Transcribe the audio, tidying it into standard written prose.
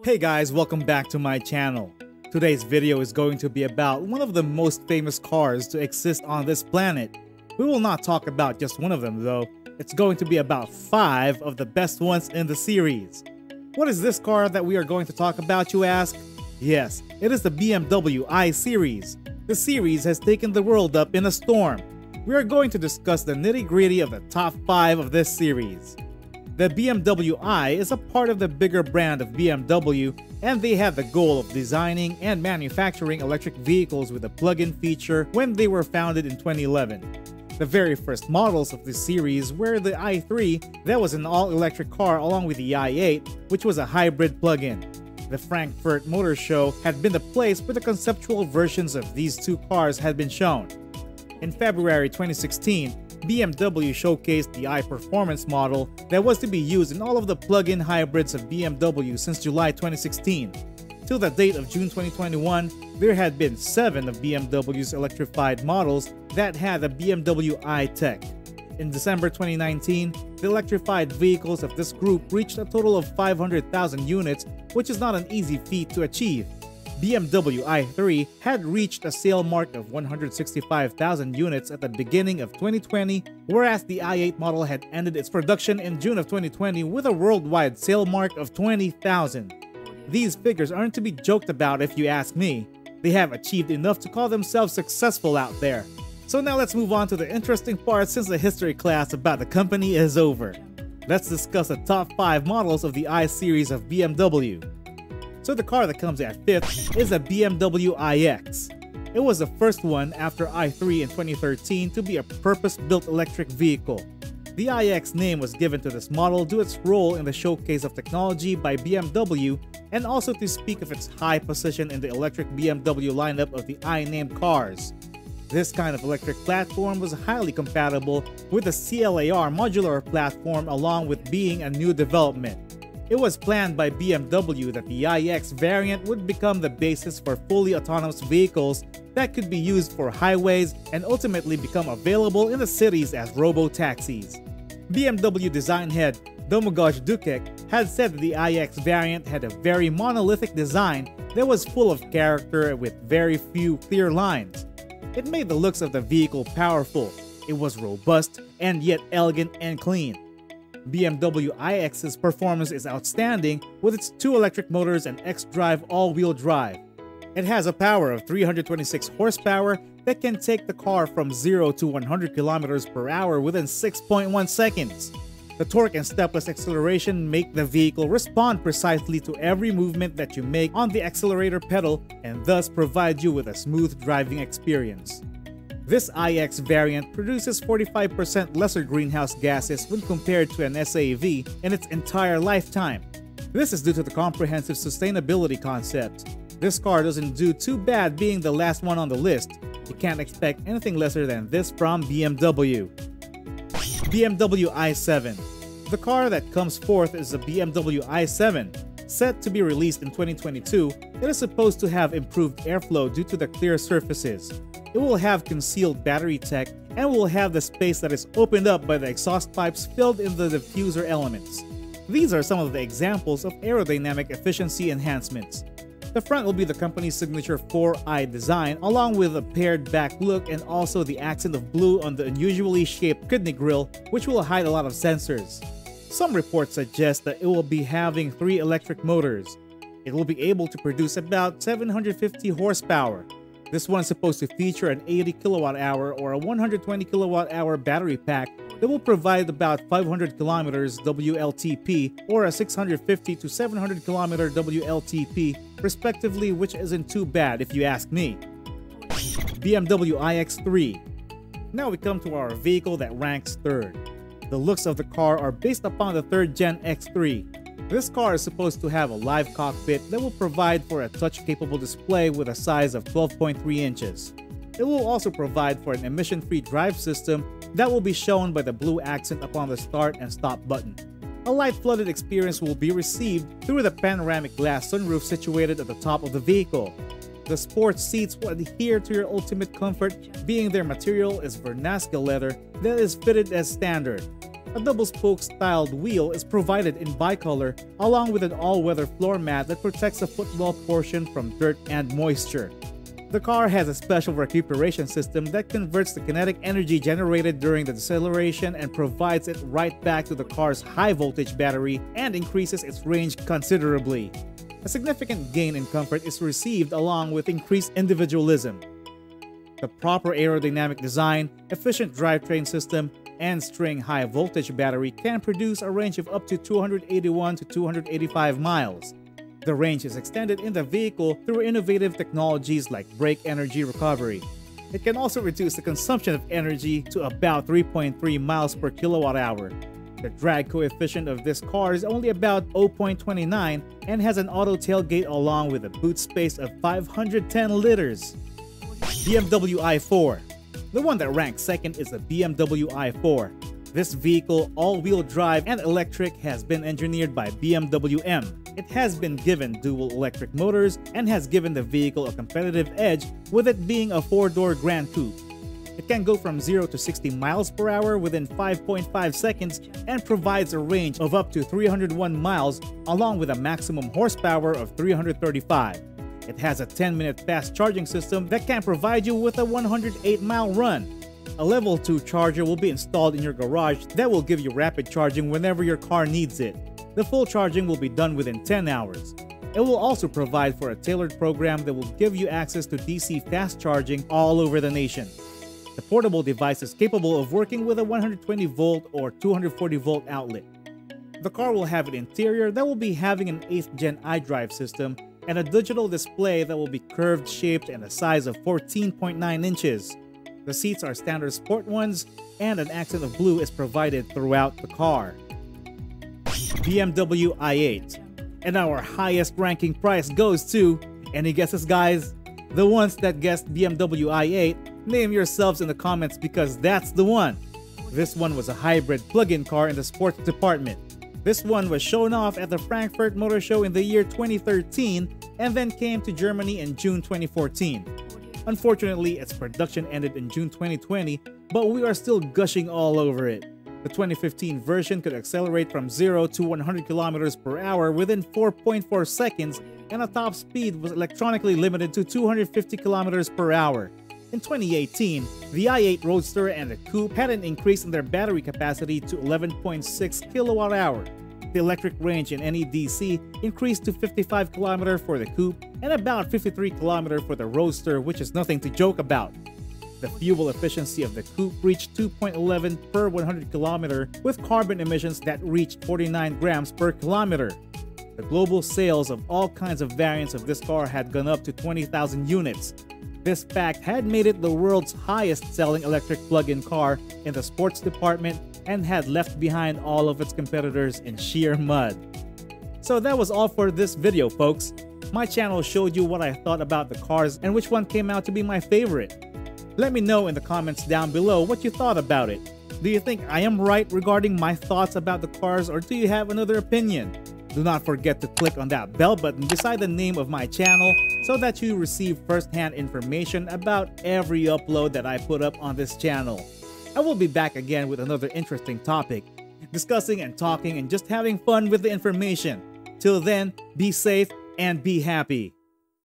Hey guys, welcome back to my channel. Today's video is going to be about one of the most famous cars to exist on this planet. We will not talk about just one of them though. It's going to be about 5 of the best ones in the series. What is this car that we are going to talk about, you ask? Yes, it is the BMW i Series. The series has taken the world up in a storm. We are going to discuss the nitty-gritty of the top 5 of this series. The BMW i is a part of the bigger brand of BMW, and they had the goal of designing and manufacturing electric vehicles with a plug-in feature when they were founded in 2011. The very first models of this series were the i3, that was an all-electric car, along with the i8, which was a hybrid plug-in. The Frankfurt Motor Show had been the place where the conceptual versions of these two cars had been shown. In February 2016, BMW showcased the i-Performance model that was to be used in all of the plug-in hybrids of BMW since July 2016. Till the date of June 2021, there had been 7 of BMW's electrified models that had the BMW i tech. In December 2019, the electrified vehicles of this group reached a total of 500,000 units, which is not an easy feat to achieve. BMW i3 had reached a sale mark of 165,000 units at the beginning of 2020, whereas the i8 model had ended its production in June of 2020 with a worldwide sale mark of 20,000. These figures aren't to be joked about if you ask me. They have achieved enough to call themselves successful out there. So now let's move on to the interesting part since the history class about the company is over. Let's discuss the top 5 models of the i series of BMW. So the car that comes at 5th is a BMW iX. It was the first one after i3 in 2013 to be a purpose-built electric vehicle. The iX name was given to this model due to its role in the showcase of technology by BMW and also to speak of its high position in the electric BMW lineup of the i-named cars. This kind of electric platform was highly compatible with the CLAR modular platform, along with being a new development. It was planned by BMW that the iX variant would become the basis for fully autonomous vehicles that could be used for highways and ultimately become available in the cities as robo-taxis. BMW design head Domagoj Dukek had said that the iX variant had a very monolithic design that was full of character with very few clear lines. It made the looks of the vehicle powerful. It was robust and yet elegant and clean. BMW iX's performance is outstanding with its 2 electric motors and xDrive all-wheel drive. It has a power of 326 horsepower that can take the car from 0 to 100 km per hour within 6.1 seconds. The torque and stepless acceleration make the vehicle respond precisely to every movement that you make on the accelerator pedal and thus provide you with a smooth driving experience. This iX variant produces 45% lesser greenhouse gases when compared to an SAV in its entire lifetime. This is due to the comprehensive sustainability concept. This car doesn't do too bad being the last one on the list. You can't expect anything lesser than this from BMW. BMW i7. The car that comes fourth is the BMW i7. Set to be released in 2022, it is supposed to have improved airflow due to the clear surfaces. It will have concealed battery tech and will have the space that is opened up by the exhaust pipes filled in the diffuser elements. These are some of the examples of aerodynamic efficiency enhancements. The front will be the company's signature 4-eye design, along with a paired back look and also the accent of blue on the unusually shaped kidney grille, which will hide a lot of sensors. Some reports suggest that it will be having 3 electric motors. It will be able to produce about 750 horsepower. This one is supposed to feature an 80 kWh or a 120 kWh battery pack that will provide about 500 km WLTP or a 650 to 700 km WLTP respectively, which isn't too bad if you ask me. BMW iX3. Now we come to our vehicle that ranks 3rd. The looks of the car are based upon the 3rd Gen X3. This car is supposed to have a live cockpit that will provide for a touch-capable display with a size of 12.3 inches. It will also provide for an emission-free drive system that will be shown by the blue accent upon the start and stop button. A light-flooded experience will be received through the panoramic glass sunroof situated at the top of the vehicle. The sports seats will adhere to your ultimate comfort, being their material is Vernasca leather that is fitted as standard. A double-spoke styled wheel is provided in bicolor along with an all-weather floor mat that protects the footwell portion from dirt and moisture. The car has a special recuperation system that converts the kinetic energy generated during the deceleration and provides it right back to the car's high-voltage battery and increases its range considerably. A significant gain in comfort is received along with increased individualism. The proper aerodynamic design, efficient drivetrain system, and string high-voltage battery can produce a range of up to 281 to 285 miles. The range is extended in the vehicle through innovative technologies like brake energy recovery. It can also reduce the consumption of energy to about 3.3 miles per kilowatt hour. The drag coefficient of this car is only about 0.29 and has an auto tailgate along with a boot space of 510 liters. BMW i4. The one that ranks second is the BMW i4. This vehicle, all-wheel drive and electric, has been engineered by BMW M. It has been given dual electric motors and has given the vehicle a competitive edge with it being a 4-door Grand Coupe. It can go from 0 to 60 miles per hour within 5.5 seconds and provides a range of up to 301 miles along with a maximum horsepower of 335. It has a 10-minute fast charging system that can provide you with a 108-mile run. A level 2 charger will be installed in your garage that will give you rapid charging whenever your car needs it. The full charging will be done within 10 hours. It will also provide for a tailored program that will give you access to DC fast charging all over the nation. The portable device is capable of working with a 120-volt or 240-volt outlet. The car will have an interior that will be having an 8th Gen iDrive system and a digital display that will be curved shaped and a size of 14.9 inches. The seats are standard sport ones and an accent of blue is provided throughout the car. BMW i8. And our highest ranking price goes to, any guesses guys? The ones that guessed BMW i8, name yourselves in the comments because that's the one. This one was a hybrid plug-in car in the sports department. This one was shown off at the Frankfurt Motor Show in the year 2013 and then came to Germany in June 2014. Unfortunately, its production ended in June 2020, but we are still gushing all over it. The 2015 version could accelerate from 0 to 100 km per hour within 4.4 seconds, and a top speed was electronically limited to 250 km per hour. In 2018, the i8 Roadster and the Coupe had an increase in their battery capacity to 11.6 kWh. The electric range in NEDC increased to 55 km for the Coupe and about 53 km for the Roadster, which is nothing to joke about. The fuel efficiency of the Coupe reached 2.11 per 100 km with carbon emissions that reached 49 grams per kilometer. The global sales of all kinds of variants of this car had gone up to 20,000 units. This fact had made it the world's highest-selling electric plug-in car in the sports department and had left behind all of its competitors in sheer mud. So that was all for this video, folks. My channel showed you what I thought about the cars and which one came out to be my favorite. Let me know in the comments down below what you thought about it. Do you think I am right regarding my thoughts about the cars, or do you have another opinion? Do not forget to click on that bell button beside the name of my channel so that you receive first-hand information about every upload that I put up on this channel. I will be back again with another interesting topic, discussing and talking and just having fun with the information. Till then, be safe and be happy.